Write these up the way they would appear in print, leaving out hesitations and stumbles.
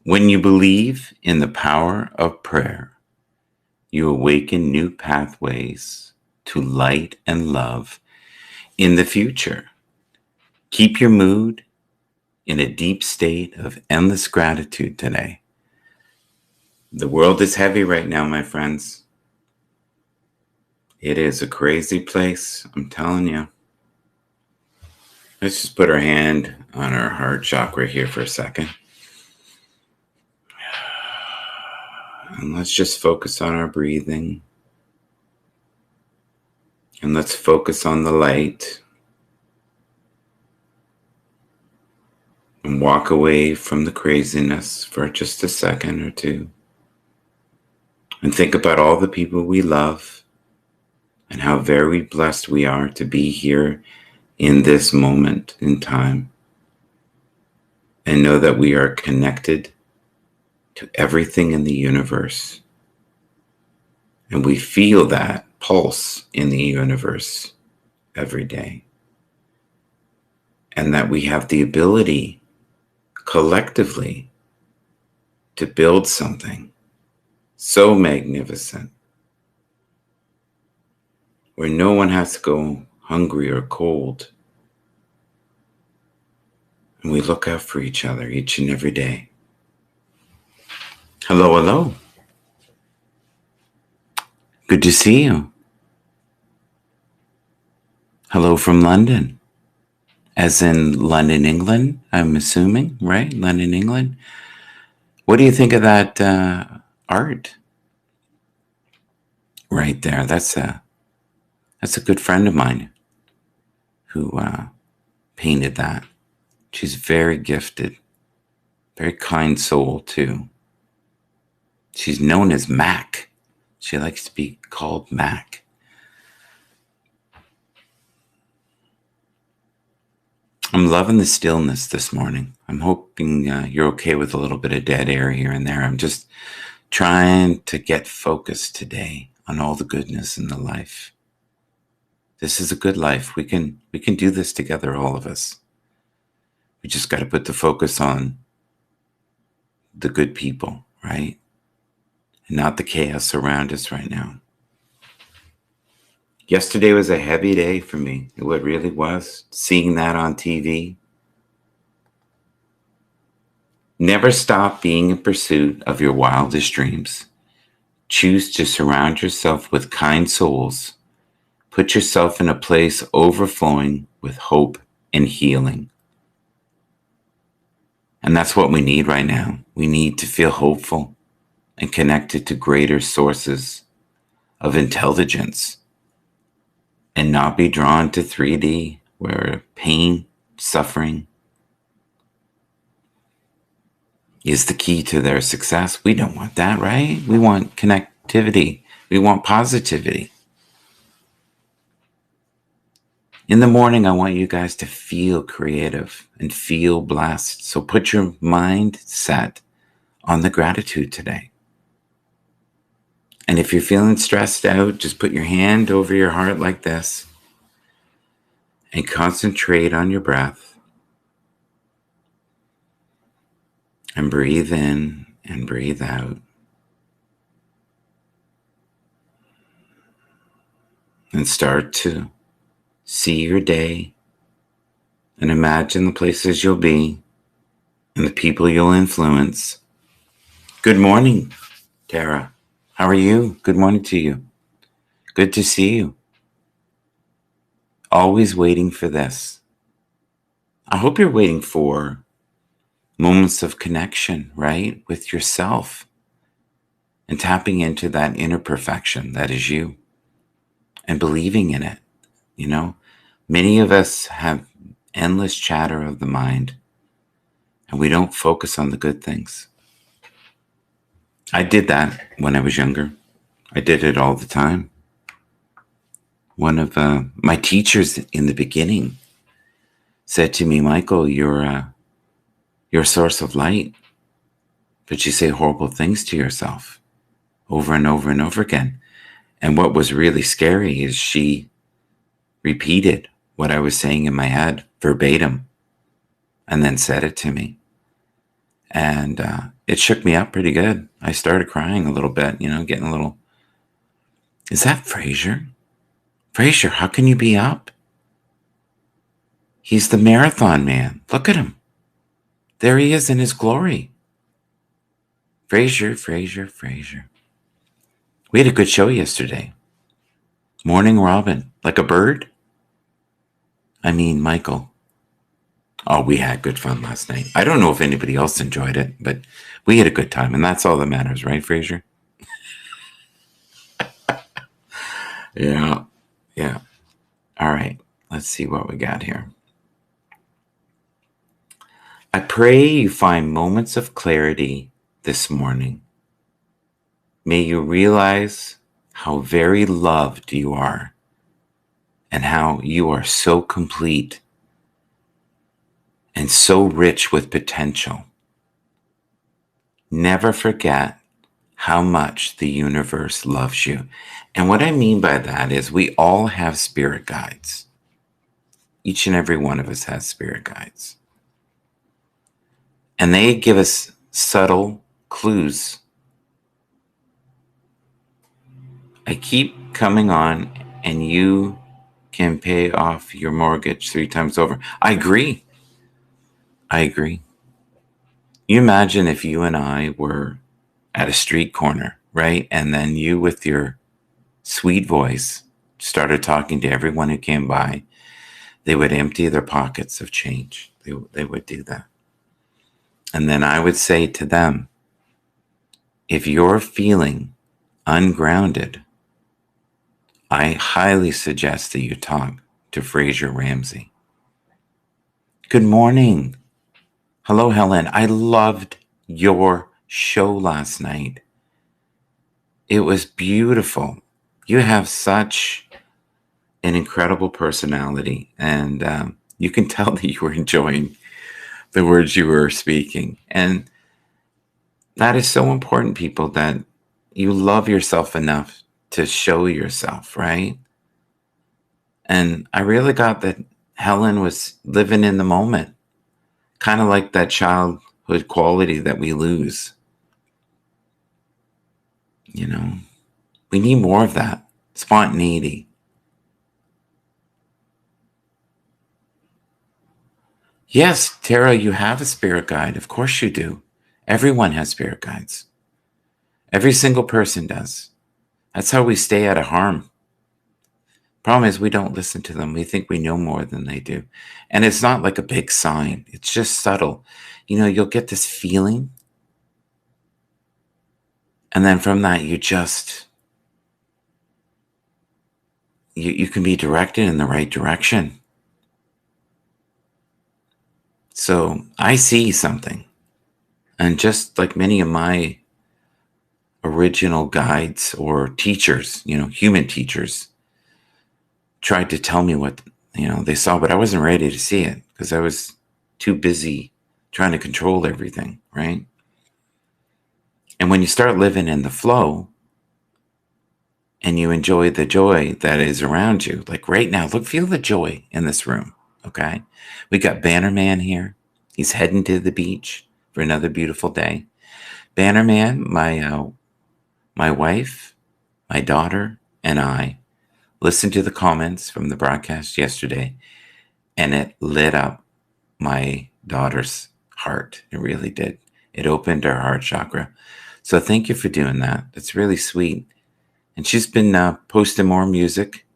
When you believe in the power of prayer, you awaken new pathways to light and love in the future. Keep your mood in a deep state of endless gratitude today. The world is heavy right now, my friends. It is a crazy place, I'm telling you. Let's just put our hand on our heart chakra here for a second. And let's just focus on our breathing. And let's focus on the light. And walk away from the craziness for just a second or two. And think about all the people we love and how very blessed we are to be here in this moment in time. And know that we are connected to everything in the universe. And we feel that pulse in the universe every day. And that we have the ability collectively to build something so magnificent where no one has to go hungry or cold. And we look out for each other each and every day. Hello, hello. Good to see you. Hello from London. As in London, England, I'm assuming, right? London, England. What do you think of that art? Right there. That's a good friend of mine who painted that. She's very gifted, very kind soul too. She's known as Mac. She likes to be called Mac. I'm loving the stillness this morning. I'm hoping you're okay with a little bit of dead air here and there. I'm just trying to get focused today on all the goodness in the life. This is a good life. We can do this together, all of us. We just got to put the focus on the good people, right? And not the chaos around us right now. Yesterday was a heavy day for me. It really was. Seeing that on TV. Never stop being in pursuit of your wildest dreams. Choose to surround yourself with kind souls. Put yourself in a place overflowing with hope and healing. And that's what we need right now. We need to feel hopeful and connected to greater sources of intelligence and not be drawn to 3D where pain, suffering is the key to their success. We don't want that, right? We want connectivity. We want positivity. In the morning, I want you guys to feel creative and feel blessed. So put your mindset on the gratitude today. And if you're feeling stressed out, just put your hand over your heart like this and concentrate on your breath. And breathe in and breathe out. And start to see your day and imagine the places you'll be and the people you'll influence. Good morning, Tara. How are you? Good morning to you. Good to see you. Always waiting for this. I hope you're waiting for moments of connection, right? With yourself and tapping into that inner perfection that is you and believing in it. You know, many of us have endless chatter of the mind and we don't focus on the good things. I did that when I was younger. I did it all the time. One of my teachers in the beginning said to me, Michael, you're a source of light, but you say horrible things to yourself over and over and over again. And what was really scary is she repeated what I was saying in my head verbatim and then said it to me. And it shook me up pretty good. I started crying a little bit, getting a little. Is that Frasier? Frasier, how can you be up? He's the marathon man. Look at him. There he is in his glory. Frasier, Frasier, Frasier. We had a good show yesterday. Morning Robin. Like a bird? I mean, Michael. Oh, we had good fun last night. I don't know if anybody else enjoyed it, but we had a good time, and that's all that matters, right, Frasier? Yeah. Yeah. All right. Let's see what we got here. I pray you find moments of clarity this morning. May you realize how very loved you are and how you are so complete and so rich with potential. Never forget how much the universe loves you. And what I mean by that is we all have spirit guides. Each and every one of us has spirit guides. And they give us subtle clues. I keep coming on and you can pay off your mortgage 3 times over. I agree. You imagine if you and I were at a street corner, right? And then you with your sweet voice started talking to everyone who came by. They would empty their pockets of change. They would do that. And then I would say to them, if you're feeling ungrounded, I highly suggest that you talk to Fraser Ramsey. Good morning. Hello, Helen. I loved your show last night. It was beautiful. You have such an incredible personality, and you can tell that you were enjoying the words you were speaking. And that is so important, people, that you love yourself enough to show yourself, right? And I really got that Helen was living in the moment, kind of like that childhood quality that we lose. We need more of that spontaneity. Yes, Tara, you have a spirit guide. Of course you do. Everyone has spirit guides. Every single person does. That's how we stay out of harm. Problem is we don't listen to them. We think we know more than they do. And it's not like a big sign. It's just subtle. You'll get this feeling. And then from that, you can be directed in the right direction. So I see something. And just like many of my original guides or teachers, human teachers, tried to tell me what, they saw, but I wasn't ready to see it because I was too busy trying to control everything, right? And when you start living in the flow and you enjoy the joy that is around you, like right now, feel the joy in this room, okay? We got Bannerman here. He's heading to the beach for another beautiful day. Bannerman, my wife, my daughter, and I listened to the comments from the broadcast yesterday, and it lit up my daughter's heart. It really did. It opened her heart chakra. So thank you for doing that. It's really sweet. And she's been posting more music.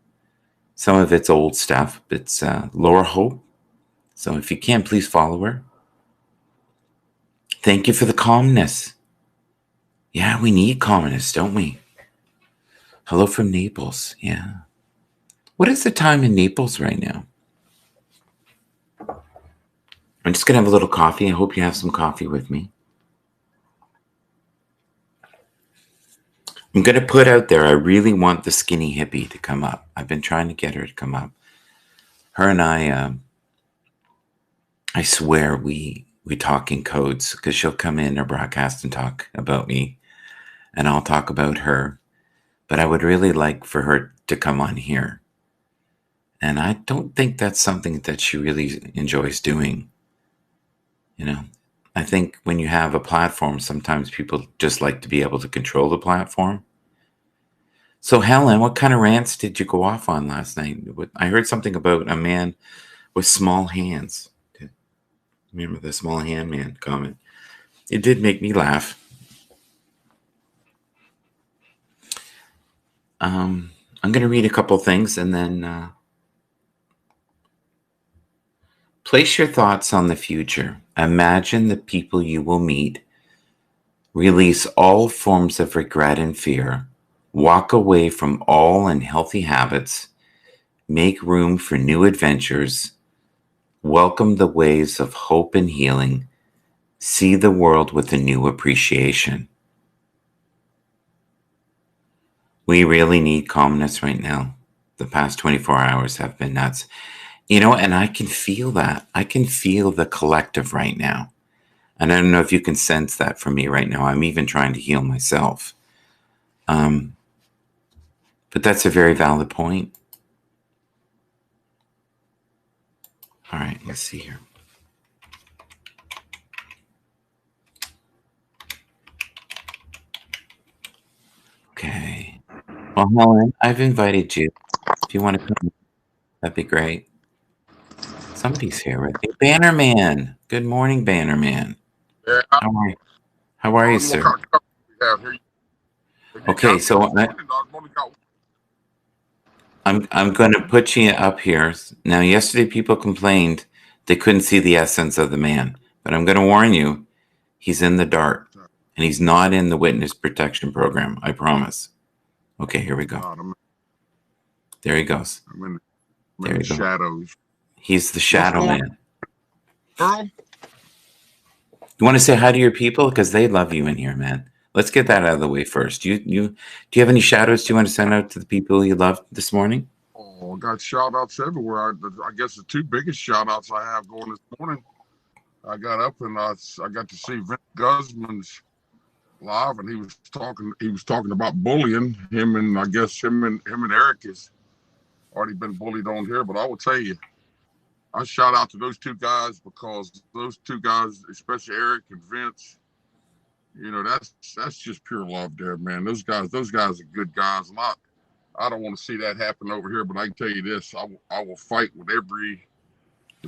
Some of it's old stuff. It's Laura Hope. So if you can, please follow her. Thank you for the calmness. Yeah, we need calmness, don't we? Hello from Naples. Yeah. What is the time in Naples right now? I'm just going to have a little coffee. I hope you have some coffee with me. I'm going to put out there, I really want the skinny hippie to come up. I've been trying to get her to come up. Her and I swear we talk in codes because she'll come in or broadcast and talk about me and I'll talk about her. But I would really like for her to come on here. And I don't think that's something that she really enjoys doing. I think when you have a platform, sometimes people just like to be able to control the platform. So, Helen, what kind of rants did you go off on last night? I heard something about a man with small hands. Remember the small hand man comment? It did make me laugh. I'm going to read a couple things and then place your thoughts on the future. Imagine the people you will meet. Release all forms of regret and fear. Walk away from all unhealthy habits. Make room for new adventures. Welcome the waves of hope and healing. See the world with a new appreciation. We really need calmness right now. The past 24 hours have been nuts. And I can feel that. I can feel the collective right now. And I don't know if you can sense that from me right now. I'm even trying to heal myself. But that's a very valid point. All right, let's see here. Okay. Well, Helen, I've invited you. If you want to come, that'd be great. Somebody's here with me. Bannerman. Good morning, Bannerman. Yeah, How are you, sir? Okay, so I'm going to put you up here. Now, yesterday people complained they couldn't see the essence of the man, but I'm going to warn you, he's in the dark, and he's not in the witness protection program. I promise. Okay, here we go. There he goes. There he goes. Shadows. He's the shadow man. Earl? You want to say hi to your people? Because they love you in here, man. Let's get that out of the way first. Do you have any shout outs you want to send out to the people you loved this morning? Oh, I got shout outs everywhere. I guess the two biggest shout outs I have going this morning, I got up and I got to see Vince Guzman's live, and he was talking about bullying. Him and Eric has already been bullied on here, but I will tell you, I shout out to those two guys because those two guys, especially Eric and Vince, that's just pure love there, man. Those guys are good guys. And I don't want to see that happen over here, but I can tell you this: I will fight with every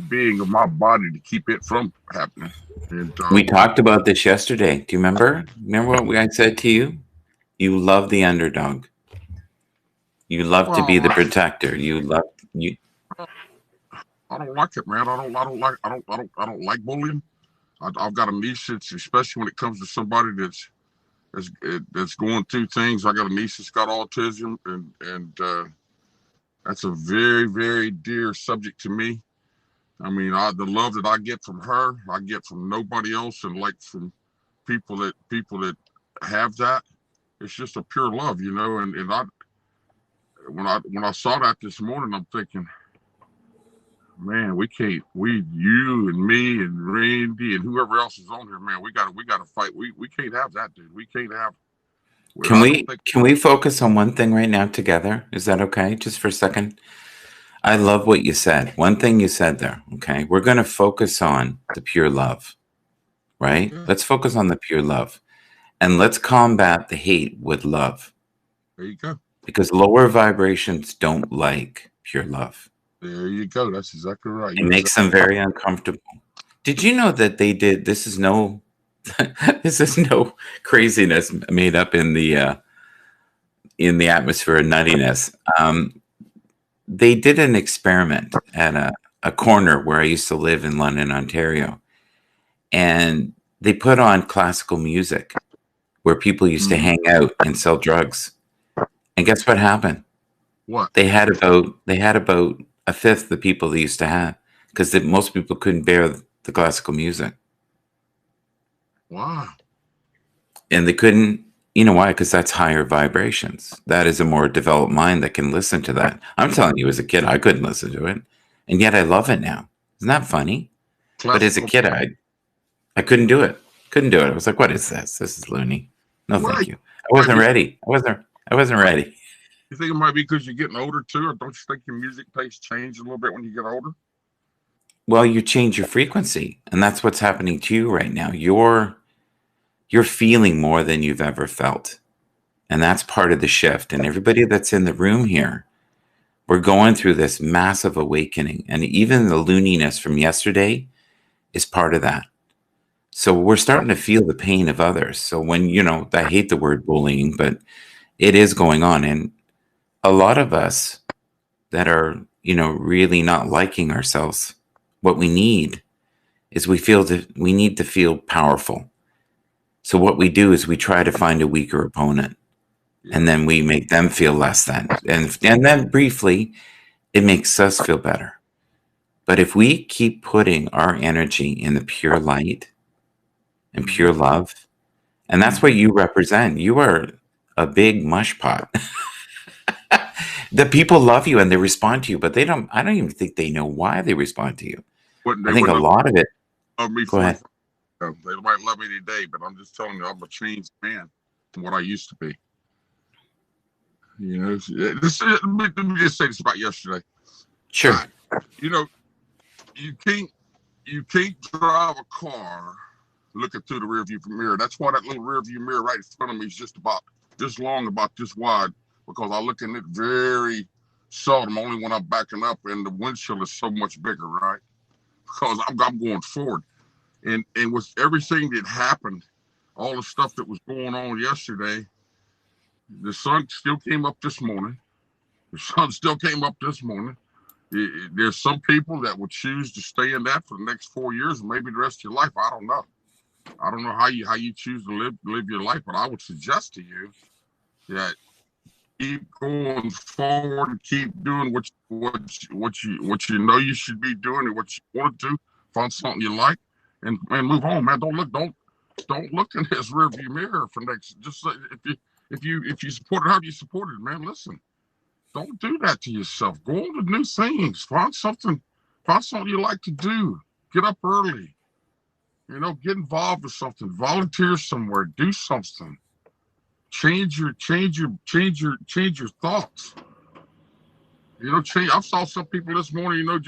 being of my body to keep it from happening. And, we talked about this yesterday. Do you remember? Remember what I said to you? You love the underdog. You love to be the protector. You. I don't like it, man. I don't like bullying. I've got a niece, especially when it comes to somebody that's going through things. I got a niece that's got autism, and that's a very, very dear subject to me. I mean, the love that I get from her, I get from nobody else, and like from people that have that. It's just a pure love, And when I saw that this morning, I'm thinking, man, you and me and Randy and whoever else is on here, man, we gotta fight. We can't have that, dude. We can't have. Can we focus on one thing right now together? Is that okay? Just for a second. I love what you said. One thing you said there. Okay, we're going to focus on the pure love, right? Yeah. Let's focus on the pure love, and let's combat the hate with love. There you go. Because lower vibrations don't like pure love. There you go. That's exactly right. It makes them very uncomfortable. Did you know that they did? This is no craziness made up in the atmosphere of nuttiness. They did an experiment at a corner where I used to live in London, Ontario, and they put on classical music where people used to hang out and sell drugs. And guess what happened? What? They had about a fifth the people they used to have, because most people couldn't bear the classical music. Wow. And they couldn't, you know why? Because that's higher vibrations. That is a more developed mind that can listen to that. I'm telling you, as a kid, I couldn't listen to it. And yet I love it now. Isn't that funny? Classical. But as a kid, I couldn't do it. Couldn't do it. I was like, what is this? This is loony. No, thank you. I wasn't ready. I wasn't ready. You think it might be because you're getting older too, or don't you think your music taste change a little bit when you get older? Well, you change your frequency, and that's what's happening to you right now. You're feeling more than you've ever felt. And that's part of the shift. And everybody that's in the room here, we're going through this massive awakening. And even the looniness from yesterday is part of that. So we're starting to feel the pain of others. So when, I hate the word bullying, but it is going on. And a lot of us that are, really not liking ourselves, what we need is we need to feel powerful. So what we do is we try to find a weaker opponent, and then we make them feel less than. And then briefly, it makes us feel better. But if we keep putting our energy in the pure light and pure love, and that's what you represent. You are a big mush pot. The people love you and they respond to you, but I don't even think they know why they respond to you. I think a lot of it. Go ahead. They might love me today, but I'm just telling you, I'm a changed man from what I used to be. Let me just say this about yesterday. Sure. You can't drive a car looking through the rearview mirror. That's why that little rearview mirror right in front of me is just about this long, about this wide, because I look in it very seldom, only when I'm backing up, and the windshield is so much bigger, right? Because I'm going forward. And with everything that happened, all the stuff that was going on yesterday, the sun still came up this morning. There's some people that would choose to stay in that for the next 4 years, and maybe the rest of your life. I don't know. I don't know how you choose to live your life, but I would suggest to you that keep going forward and keep doing what you know you should be doing and what you want to do. Find something you like and move on, man. Don't look in this rearview mirror for next. Just if you support it, how do you support it, man? Listen, don't do that to yourself. Go on to new things. Find something you like to do. Get up early. Get involved with something. Volunteer somewhere. Do something. Change your thoughts. I saw some people this morning, I don't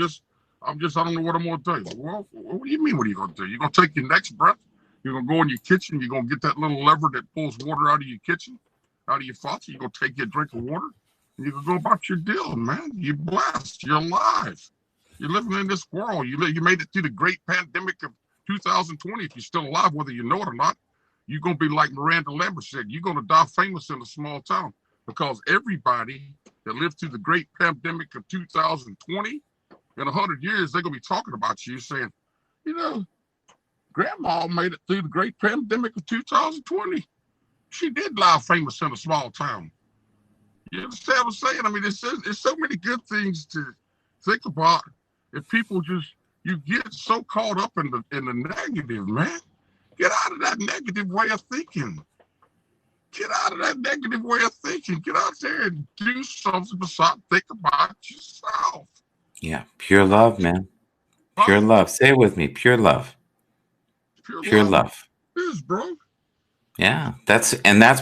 know what I'm gonna do. Well, what do you mean? What are you gonna do? You're gonna take your next breath. You're gonna go in your kitchen. You're gonna get that little lever that pulls water out of your kitchen, out of your faucet. You're gonna take your drink of water, and you're gonna go about your deal, man. You're blessed. You're alive. You're living in this world. You made it through the great pandemic of 2020. If you're still alive, whether you know it or not, you're going to be like Miranda Lambert said. You're going to die famous in a small town, because everybody that lived through the great pandemic of 2020, in 100 years, they're going to be talking about you saying, Grandma made it through the great pandemic of 2020. She did die famous in a small town. You understand what I'm saying? I mean, there's so many good things to think about. If people you get so caught up in the negative, man. Get out of that negative way of thinking. Get out there and do something besides think about yourself. Yeah, pure love, man. Pure love. Say it with me. Pure love. Pure love. It is, bro. Yeah, that's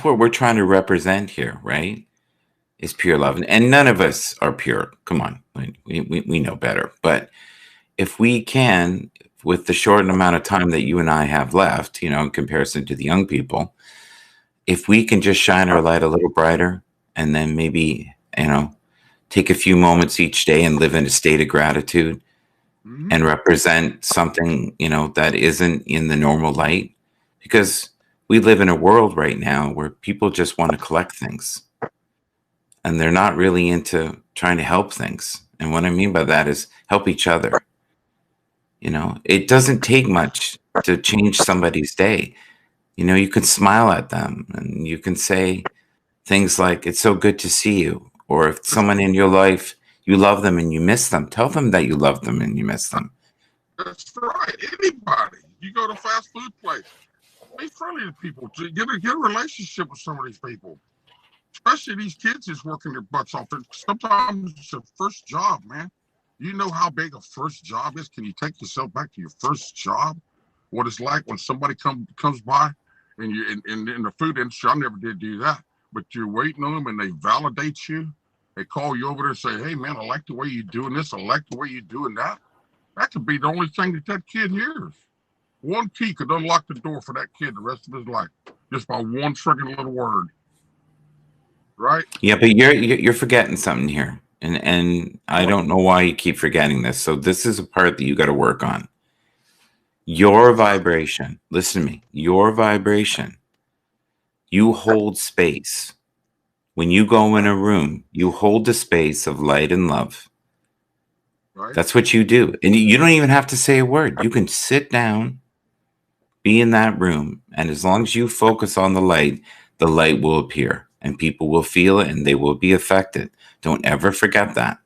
what we're trying to represent here, right? Is pure love. And none of us are pure. Come on. We know better. But if we can, with the short amount of time that you and I have left, in comparison to the young people, if we can just shine our light a little brighter, and then maybe, take a few moments each day and live in a state of gratitude, and represent something, that isn't in the normal light, because we live in a world right now where people just want to collect things, and they're not really into trying to help things. And what I mean by that is help each other. It doesn't take much to change somebody's day. You can smile at them and you can say things like, it's so good to see you. Or if someone in your life, you love them and you miss them, tell them that you love them and you miss them. That's right. Anybody. You go to a fast food place, be friendly to people. Get a relationship with some of these people. Especially these kids that's working their butts off. Sometimes it's a first job, man. You know how big a first job is? Can you take yourself back to your first job? What it's like when somebody comes by and you're in the food industry. I never did do that, but you're waiting on them and they validate you. They call you over there and say, hey, man, I like the way you're doing this. I like the way you're doing that. That could be the only thing that that kid hears. One key could unlock the door for that kid the rest of his life, just by one freaking little word. Right? Yeah, but you're forgetting something here. And I don't know why you keep forgetting this. So this is a part that you got to work on. Your vibration. Listen to me. Your vibration. You hold space. When you go in a room, you hold the space of light and love. Right? That's what you do. And you don't even have to say a word. You can sit down, be in that room, and as long as you focus on the light will appear and people will feel it and they will be affected. Don't ever forget that.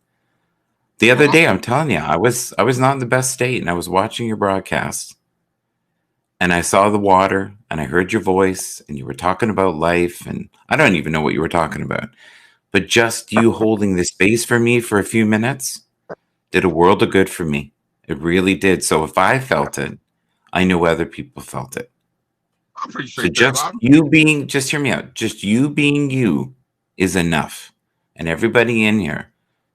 The other day, I'm telling you, I was not in the best state, and I was watching your broadcast, and I saw the water, and I heard your voice, and you were talking about life, and I don't even know what you were talking about. But just you holding the space for me for a few minutes did a world of good for me. It really did. So if I felt it, I know other people felt it. I appreciate So that. just hear me out. Just you being you is enough. And everybody in here,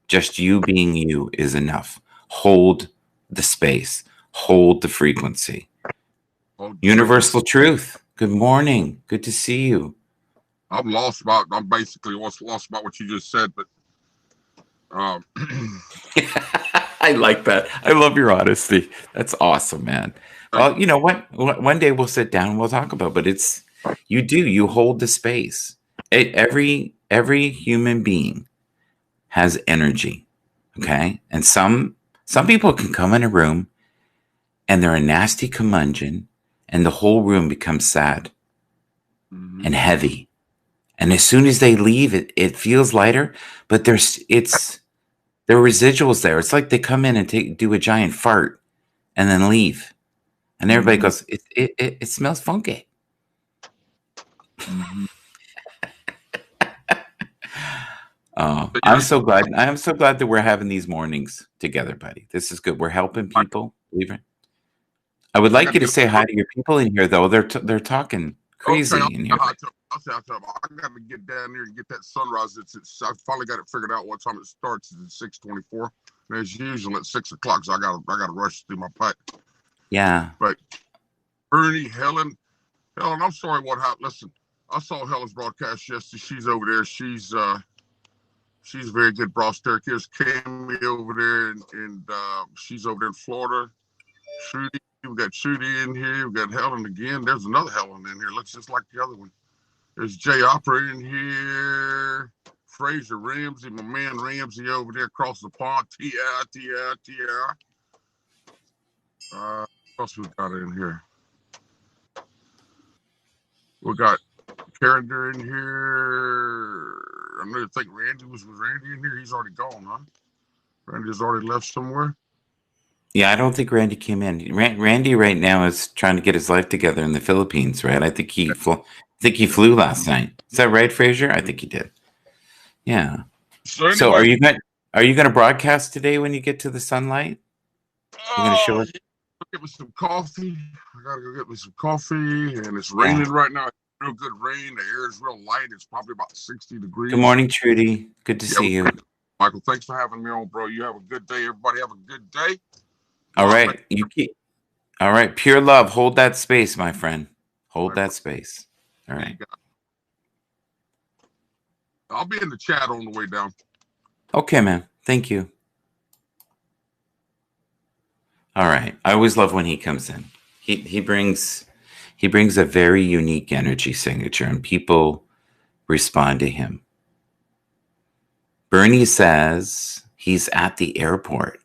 just you being you is enough. Hold the space, hold the frequency. Universal truth. Good morning. Good to see you. I'm basically lost about what you just said, but I like that. I love your honesty. That's awesome, man. Well, you know what? One day we'll sit down and we'll talk about, but you hold the space. Every human being has energy. Okay. And some people can come in a room and they're a nasty curmudgeon and the whole room becomes sad and heavy. And as soon as they leave, it feels lighter, but there are residuals there. It's like they come in and do a giant fart and then leave. And everybody goes, it smells funky. Oh, I'm so glad. I am so glad that we're having these mornings together, buddy. This is good. We're helping people. Believe it. I would like you to say hi to your people in here, though. They're talking crazy in here. I got to get down there and get that sunrise. I finally got it figured out what time it starts. It's at 6:24. And it's usually at 6 o'clock, so I got to rush through my pack. Yeah. But Bernie, Helen, I'm sorry what happened. Listen, I saw Helen's broadcast yesterday. She's over there. She's a very good boss there. Here's Cammy over there, and she's over there in Florida. Trudy, we got Trudy in here. We got Helen again. There's another Helen in here. Looks just like the other one. There's Jay Opera in here. Fraser Ramsey, my man Ramsey over there across the pond. T.I. What else we got in here? We got Karen in here. I think Randy was Randy in here. He's already gone, huh? Randy's already left somewhere. Yeah, I don't think Randy came in. Randy right now is trying to get his life together in the Philippines, right? I think he flew last night. Is that right, Fraser? I think he did. Yeah. So, anyway, so are you going to broadcast today when you get to the sunlight? You're going to show us? Get me some coffee. I gotta go get me some coffee, and it's raining right now. Real good rain. The air is real light. It's probably about 60 degrees. Good morning, Trudy. Good to see you. Michael, thanks for having me on, bro. You have a good day. Everybody have a good day. All right. All right. Pure love. Hold that space, my friend. Hold that space. All right. I'll be in the chat on the way down. Okay, man. Thank you. All right. I always love when he comes in. He brings a very unique energy signature, and people respond to him. Bernie says he's at the airport.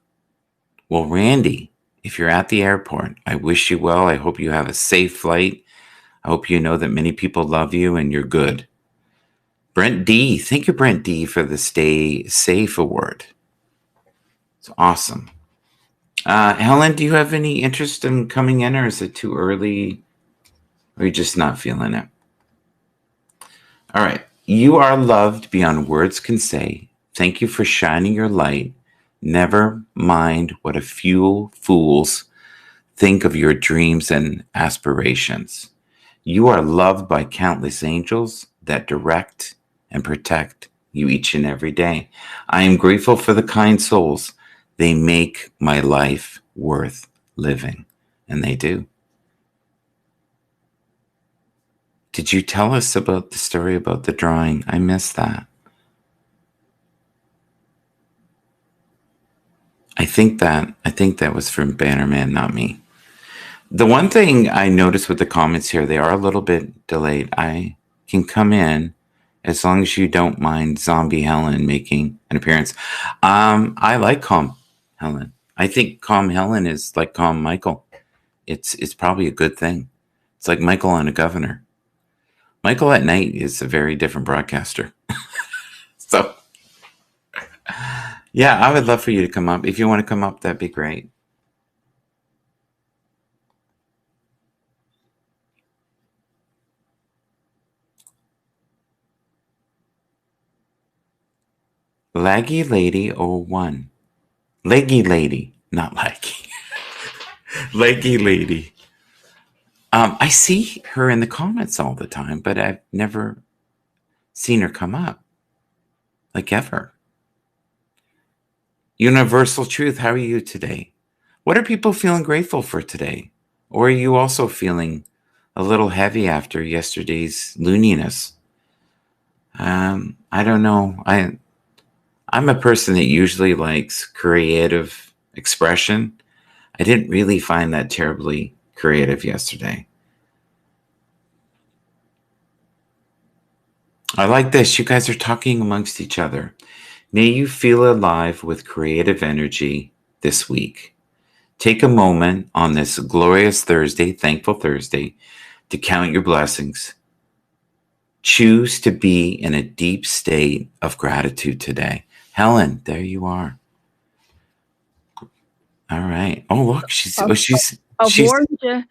Well, Randy, if you're at the airport, I wish you well. I hope you have a safe flight. I hope you know that many people love you and you're good. Brent D. Thank you, Brent D., for the Stay Safe Award. It's awesome. Helen, do you have any interest in coming in, or is it too early? Or are you just not feeling it? All right. You are loved beyond words can say. Thank you for shining your light. Never mind what a few fools think of your dreams and aspirations. You are loved by countless angels that direct and protect you each and every day. I am grateful for the kind souls. They make my life worth living. And they do. Did you tell us about the story about the drawing? I missed that. I think that was from Bannerman, not me. The one thing I noticed with the comments here, they are a little bit delayed. I can come in as long as you don't mind Zombie Helen making an appearance. I like Calm Helen. I think Calm Helen is like Calm Michael. It's probably a good thing. It's like Michael and a governor. Michael at night is a very different broadcaster. So, yeah, I would love for you to come up. If you want to come up, that'd be great. Laggy Lady 01. Leggy Lady, not laggy. Leggy Lady. I see her in the comments all the time, but I've never seen her come up. Like ever. Universal Truth, how are you today? What are people feeling grateful for today? Or are you also feeling a little heavy after yesterday's looniness? I don't know. I'm a person that usually likes creative expression. I didn't really find that terribly creative yesterday. I like this. You guys are talking amongst each other. May you feel alive with creative energy this week. Take a moment on this glorious Thursday, thankful Thursday, to count your blessings. Choose to be in a deep state of gratitude today. Helen, there you are. All right. Oh, look, she's warned you.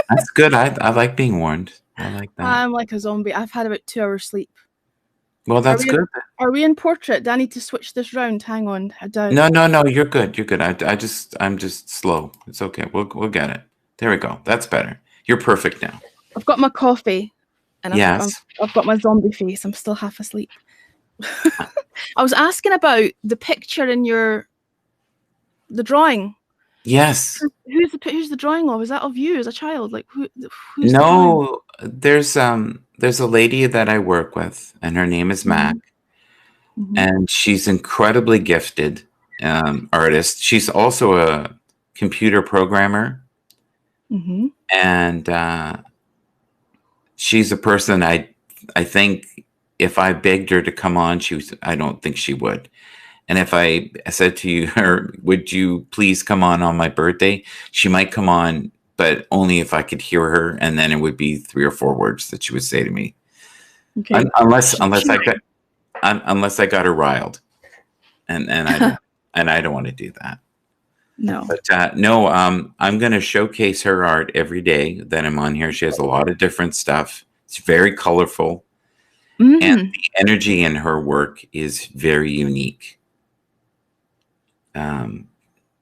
That's good. I like being warned. I like that. I'm like a zombie. I've had about 2 hours sleep. Well, that's good. Are we in portrait? Do I need to switch this round? Hang on. I don't. No. You're good. You're good. I'm just slow. It's okay. We'll get it. There we go. That's better. You're perfect now. I've got my coffee, and yes, I've got my zombie face. I'm still half asleep. I was asking about the picture in the drawing. Yes. Who's the drawing of? Is that of you as a child? Like who's No, there's a lady that I work with, and her name is Mac, and she's incredibly gifted artist. She's also a computer programmer, and she's a person I think if I begged her to come on, I don't think she would. And if I said to her, would you please come on my birthday? She might come on, but only if I could hear her. And then it would be 3 or 4 words that she would say to me. Okay. Unless I got her riled. And I don't want to do that. No. But no, I'm going to showcase her art every day that I'm on here. She has a lot of different stuff. It's very colorful. And the energy in her work is very unique.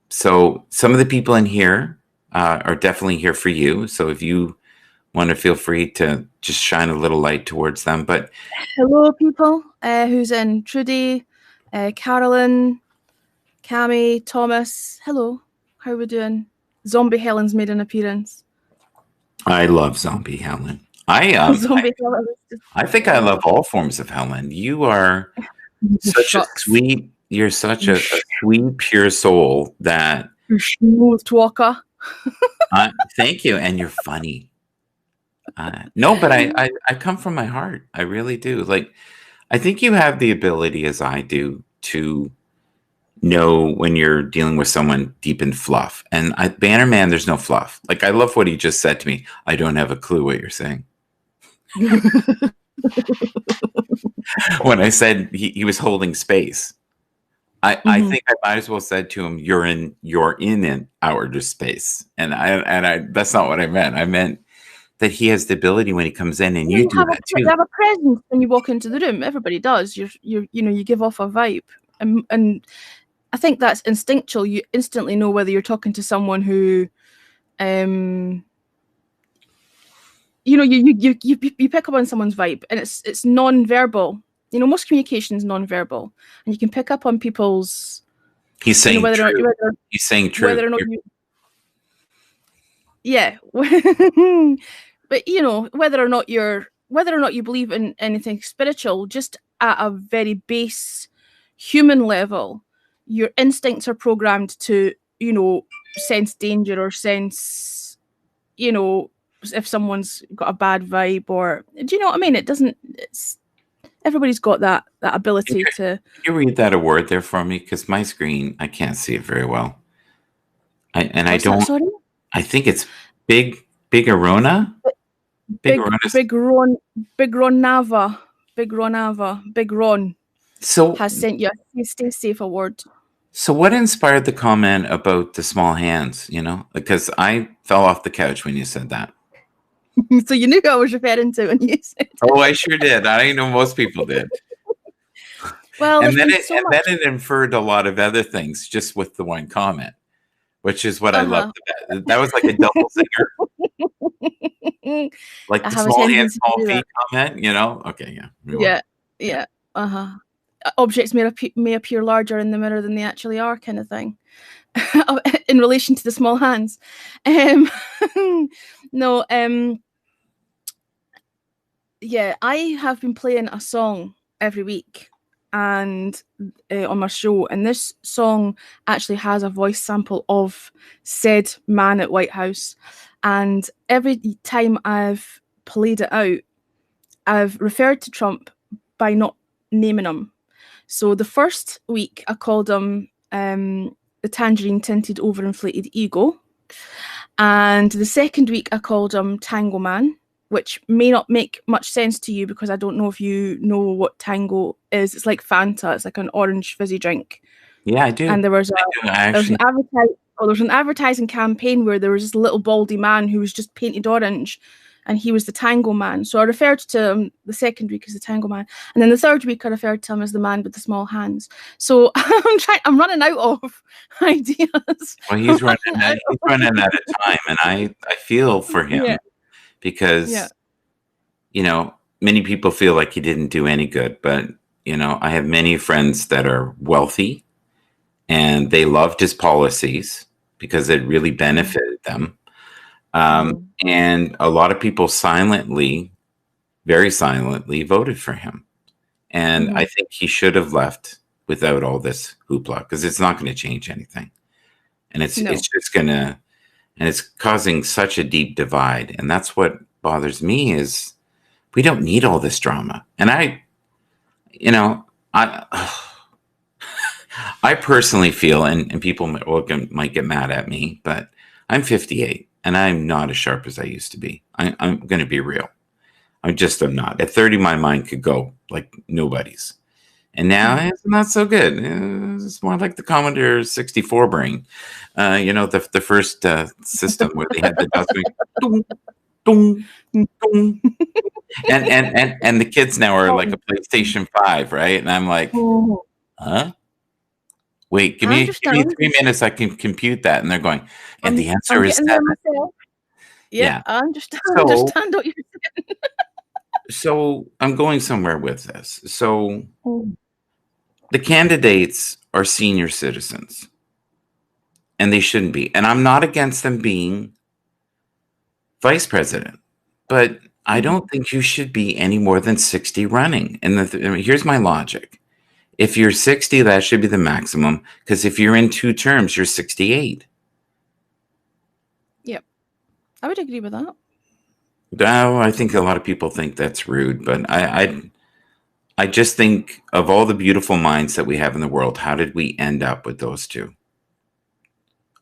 So some of the people in here are definitely here for you. So if you want to, feel free to just shine a little light towards them. But hello, people who's in: Trudy, Carolyn, Cami, Thomas. Hello, how are we doing? Zombie Helen's made an appearance. I love Zombie Helen. I think I love all forms of Helen. You are such a sweet. You're such a sweet, pure soul that you're smooth talker. Thank you, and you're funny. No, but I come from my heart. I really do. Like, I think you have the ability, as I do, to know when you're dealing with someone deep in fluff. And Bannerman, there's no fluff. Like, I love what he just said to me. I don't have a clue what you're saying. When I said he was holding space. I think I might as well said to him, "You're in an outer space," and I that's not what I meant. I meant that he has the ability when he comes in, and you do that too. You have a presence when you walk into the room. Everybody does. You give off a vibe, and I think that's instinctual. You instantly know whether you're talking to someone who, you pick up on someone's vibe, and it's non-verbal. Most communication is non-verbal, and you can pick up on people's He's saying whether or true. not whether, He's saying true. whether or not you, yeah. But whether or not you believe in anything spiritual, just at a very base human level, your instincts are programmed to sense danger or sense if someone's got a bad vibe, or do you know what I mean? Everybody's got that ability to. Can you read that award there for me? Because my screen, I can't see it very well. I don't. Sorry? I think it's Big Arona. Big Ron Nava. Big Ron has sent you a Stay Safe award. So what inspired the comment about the small hands? Because I fell off the couch when you said that. So you knew who I was referring to when you said it. Oh, I sure did. I know most people did. Well, and then it inferred a lot of other things just with the one comment, which is what I loved. That was like a double singer. Like the small hands, small feet comment, Okay, yeah. Yeah. Objects may appear larger in the mirror than they actually are, kind of thing. In relation to the small hands. No, yeah, I have been playing a song every week and on my show, and this song actually has a voice sample of said man at White House, and every time I've played it out, I've referred to Trump by not naming him. So the first week I called him the tangerine tinted overinflated ego, and the second week I called him Tango Man, which may not make much sense to you because I don't know if you know what Tango is. It's like Fanta. It's like an orange fizzy drink. Yeah, I do. And there was an advertising campaign where there was this little baldy man who was just painted orange, and he was the Tango Man. So I referred to him the second week as the Tango Man, and then the third week I referred to him as the man with the small hands. So I'm running out of ideas. Well, he's running out of time, and I feel for him because many people feel like he didn't do any good, but I have many friends that are wealthy, and they loved his policies because it really benefited them. And a lot of people very silently voted for him. And I think he should have left without all this hoopla, because it's not going to change anything. And it's just going to, and it's causing such a deep divide. And that's what bothers me is we don't need all this drama. And I personally feel, and people might get mad at me, but I'm 58 and I'm not as sharp as I used to be. I'm going to be real. I'm not. At 30, my mind could go like nobody's. And now it's not so good. It's more like the Commodore 64 brain. The first system where they had the dustbin. Dong, dong, dong. And the kids now are like a PlayStation 5, right? And I'm like, huh? Wait, give me 3 minutes. I can compute that. And they're going, and the answer is 7. Yeah, I understand what you're saying. So I'm going somewhere with this. So the candidates are senior citizens, and they shouldn't be. And I'm not against them being vice president, but I don't think you should be any more than 60 running. And here's my logic. If you're 60, that should be the maximum, because if you're in 2 terms, you're 68. Yep. I would agree with that. No, I think a lot of people think that's rude, but I just think of all the beautiful minds that we have in the world, how did we end up with those two?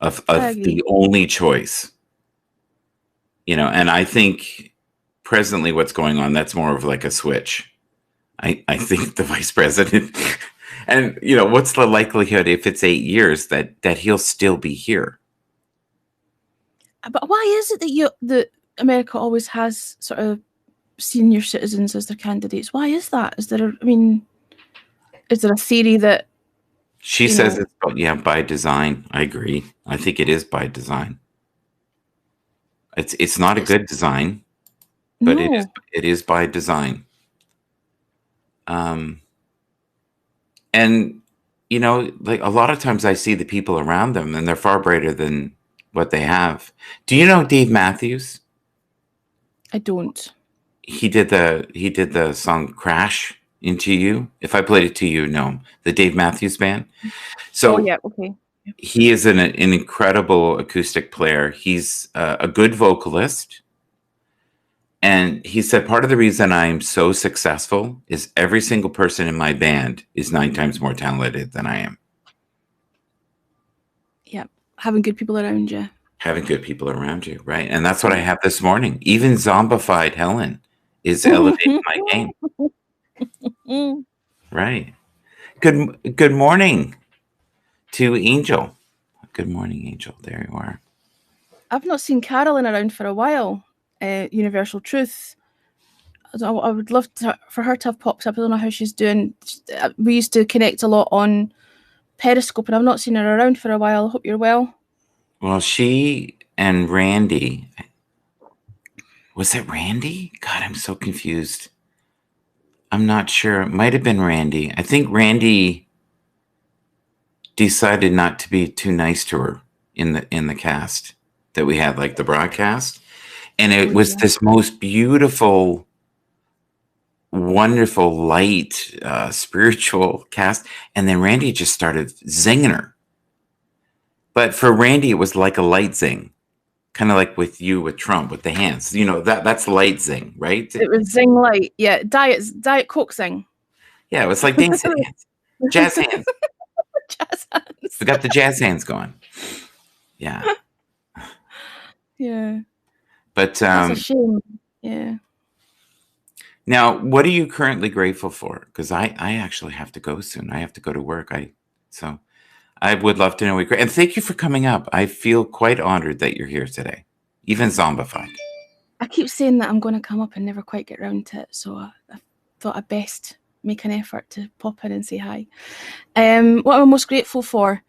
Of the only choice. And I think presently what's going on, that's more of like a switch. I think the vice president, and what's the likelihood if it's 8 years that he'll still be here? But why is it that America always has sort of senior citizens as their candidates? Why is that? Is there a theory that she says it's by design? I agree. I think it is by design. It's not a good design, but it is by design. And you know, like a lot of times I see the people around them and they're far brighter than what they have. Do you know Dave Matthews? I don't. He did the song Crash Into You. If I played it to you, no. The Dave Matthews Band. So Oh yeah, okay. he is an incredible acoustic player. He's a good vocalist. And he said, part of the reason I'm so successful is every single person in my band is 9 times more talented than I am. Yeah, having good people around you. Having good people around you, right? And that's what I have this morning. Even zombified Helen is elevating my game. Right. Good morning to Angel. Good morning, Angel. There you are. I've not seen Carolyn around for a while. Universal Truth. I would love for her to have popped up. I don't know how she's doing. We used to connect a lot on Periscope, and I've not seen her around for a while. I hope you're well. Well, she and Randy. Was it Randy? God, I'm so confused. I'm not sure. It might have been Randy. I think Randy decided not to be too nice to her in the cast that we had, like the broadcast. And it was this most beautiful, wonderful, light, spiritual cast. And then Randy just started zinging her. But for Randy, it was like a light zing. Kind of like with you with Trump with the hands. You know, that's light zing, right? It was zing light. Yeah, Diet Coke zing. Yeah, it was like dancing hands. Jazz hands. Jazz hands. We got the jazz hands going. Yeah. Yeah. But that's a shame. Yeah. Now, what are you currently grateful for? Because I actually have to go soon. I have to go to work. So I would love to know. And thank you for coming up. I feel quite honored that you're here today, even zombified. I keep saying that I'm going to come up and never quite get around to it. So I thought I'd best make an effort to pop in and say hi. What am I most grateful for?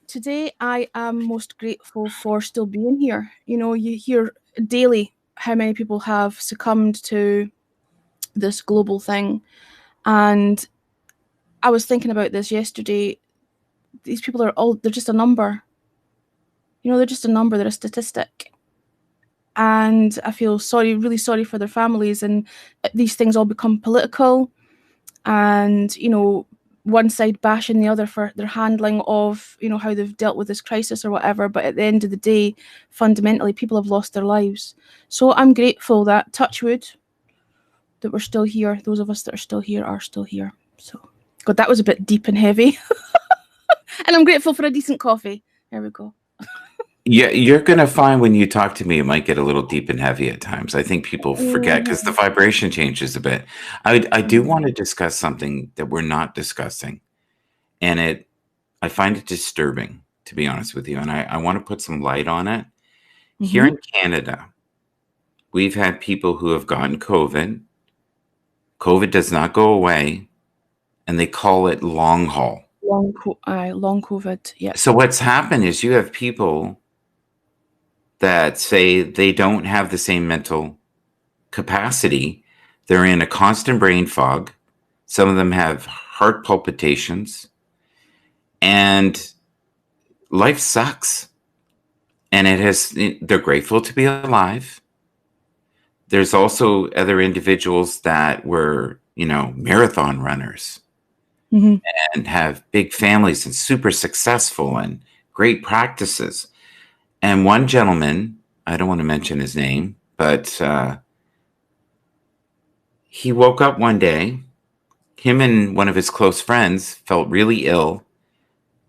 Today, I am most grateful for still being here. You know, you hear daily how many people have succumbed to this global thing. And I was thinking about this yesterday. These people they're just a number. You know, they're just a number, they're a statistic. And I feel really sorry for their families. And these things all become political. And, you know, one side bashing the other for their handling of, you know, how they've dealt with this crisis or whatever. But at the end of the day, fundamentally, people have lost their lives. So I'm grateful that, touch wood, that we're still here. Those of us that are still here. So, God, that was a bit deep and heavy. And I'm grateful for a decent coffee. There we go. Yeah, you're going to find when you talk to me, it might get a little deep and heavy at times. I think people forget because the vibration changes a bit. I do want to discuss something that we're not discussing. And I find it disturbing, to be honest with you. And I want to put some light on it. Mm-hmm. Here in Canada, we've had people who have gotten COVID. COVID does not go away. And they call it long haul. Long COVID, yeah. So what's happened is you have people that say they don't have the same mental capacity. They're in a constant brain fog. Some of them have heart palpitations. And life sucks. And they're grateful to be alive. There's also other individuals that were, you know, marathon runners. Mm-hmm. And have big families and super successful and great practices. And one gentleman, I don't want to mention his name, but he woke up one day, him and one of his close friends felt really ill.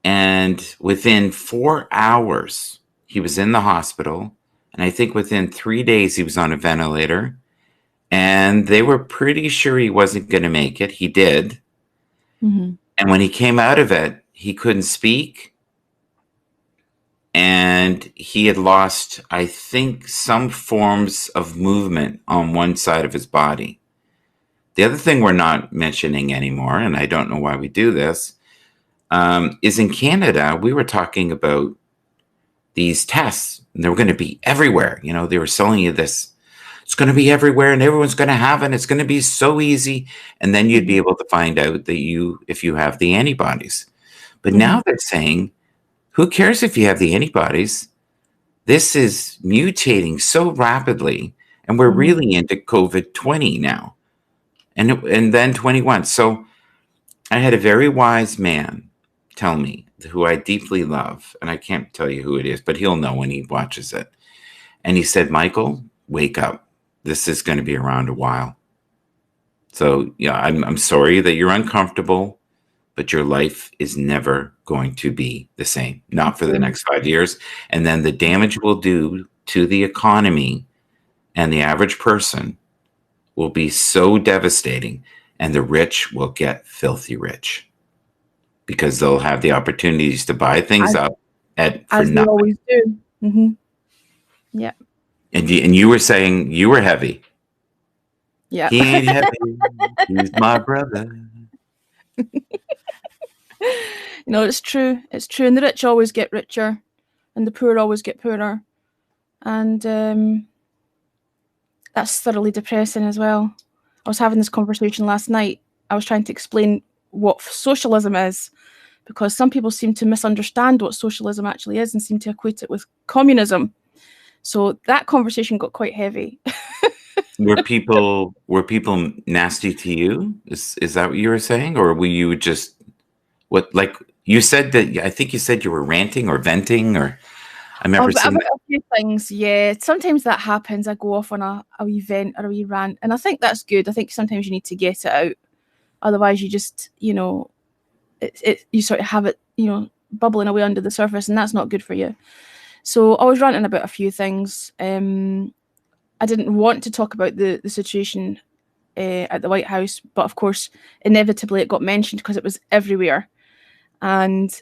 And within 4 hours, he was in the hospital. And I think within 3 days, he was on a ventilator. And they were pretty sure he wasn't going to make it. He did. Mm-hmm. And when he came out of it, he couldn't speak. And he had lost, I think, some forms of movement on one side of his body. The other thing we're not mentioning anymore, and I don't know why we do this, is in Canada, we were talking about these tests. And they were going to be everywhere. You know, they were selling you this It's going to be everywhere and everyone's going to have it. It's going to be so easy. And then you'd be able to find out that if you have the antibodies. But now they're saying, who cares if you have the antibodies? This is mutating so rapidly. And we're really into COVID-20 now. And then 21. So I had a very wise man tell me, who I deeply love, and I can't tell you who it is, but he'll know when he watches it. And he said, Michael, wake up. This is going to be around a while. So yeah, I'm sorry that you're uncomfortable, but your life is never going to be the same. Not for the next 5 years. And then the damage will do to the economy and the average person will be so devastating, and the rich will get filthy rich because they'll have the opportunities to buy things up for as nothing. they always do. Yeah. And you were saying you were heavy. Yeah. He ain't heavy. He's my brother. It's true. It's true. And the rich always get richer and the poor always get poorer. And that's thoroughly depressing as well. I was having this conversation last night. I was trying to explain what socialism is, because some people seem to misunderstand what socialism actually is and seem to equate it with communism. So that conversation got quite heavy. Were people nasty to you? Is that what you were saying? Or were you just you said that, I think you said you were ranting or venting, or I remember seeing a few things. Yeah, sometimes that happens. I go off on a wee vent or a wee rant, and I think that's good. I think sometimes you need to get it out. Otherwise you just, you sort of have it, bubbling away under the surface, and that's not good for you. So I was ranting about a few things. I didn't want to talk about the situation at the White House, but of course, inevitably it got mentioned because it was everywhere. And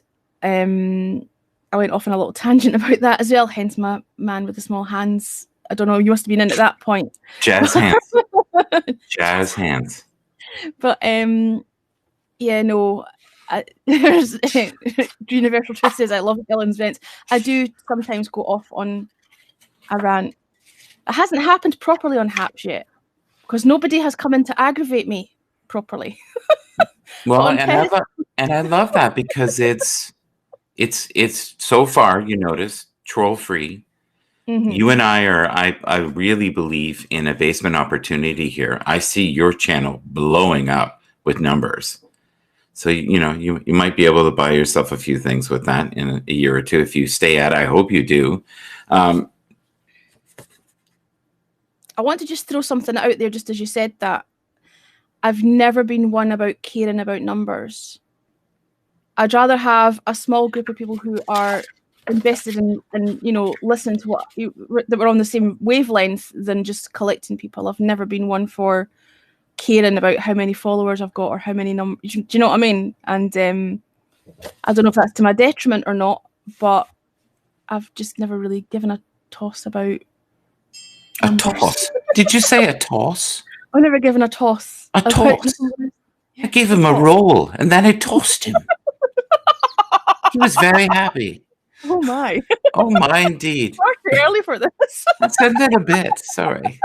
I went off on a little tangent about that as well, hence my man with the small hands. I don't know, you must have been in at that point. Jazz hands. Jazz hands. But there's Universal Truth says, I love Ellen's vents. I do sometimes go off on a rant. It hasn't happened properly on Haps yet, because nobody has come in to aggravate me properly. Well, and I love that, because it's so far, you notice, troll free. You and I really believe in a basement opportunity here. I see your channel blowing up with numbers. So, you might be able to buy yourself a few things with that in a year or two if you stay at it. I hope you do. I want to just throw something out there, just as you said that. I've never been one about caring about numbers. I'd rather have a small group of people who are invested in listening to that we're on the same wavelength than just collecting people. I've never been one for caring about how many followers I've got or how many numbers. Do you know what I mean? And I don't know if that's to my detriment or not, but I've just never really given a toss about numbers. A toss? Did you say a toss? I've never given a toss. A toss? I gave him a roll and then I tossed him. He was very happy. Oh my. Oh my, indeed. Far too early for this. That's a little bit, sorry.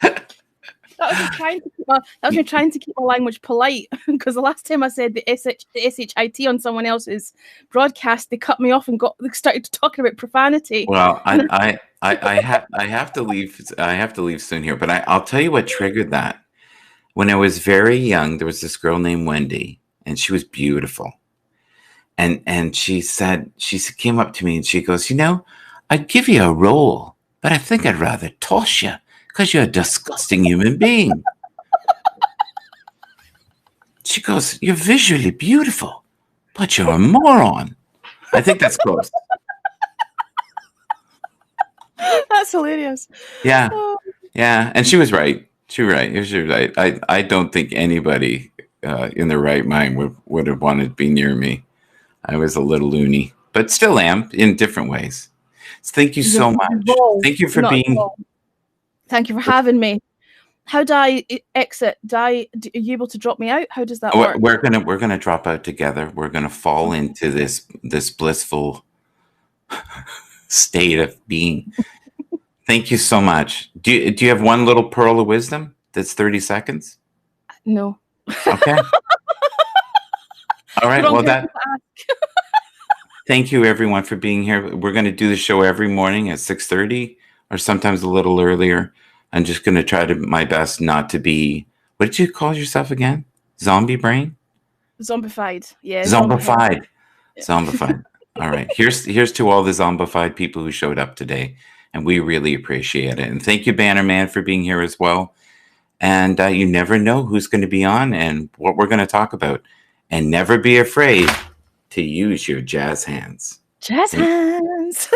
That was me trying to keep my language polite, because the last time I said the SHIT on someone else's broadcast, they cut me off and started talking about profanity. Well, I have to leave. I have to leave soon here, but I'll tell you what triggered that. When I was very young, there was this girl named Wendy, and she was beautiful. And she came up to me and she goes, I'd give you a roll, but I think I'd rather toss you, because you're a disgusting human being. She goes, you're visually beautiful, but you're a moron. I think that's close. That's hilarious. Yeah. Yeah. And she was right. She was right. I don't think anybody in their right mind would have wanted to be near me. I was a little loony, but still am in different ways. So thank you so much. Thank you for being. Thank you for having me. How do I exit? Are you able to drop me out? How does that work? We're gonna drop out together. We're gonna fall into this blissful state of being. Thank you so much. Do you have one little pearl of wisdom that's 30 seconds? No. Okay. All right. Wrong Well, person to ask. thank you everyone for being here. We're going to do the show every morning at 6:30 or sometimes a little earlier. I'm just going to try to my best not to be, what did you call yourself again? Zombie brain? Zombified. Yeah, Zombified. Yeah. Zombified. All right. Here's to all the zombified people who showed up today. And we really appreciate it. And thank you, Banner Man, for being here as well. And you never know who's going to be on and what we're going to talk about. And never be afraid to use your jazz hands. Jazz hands.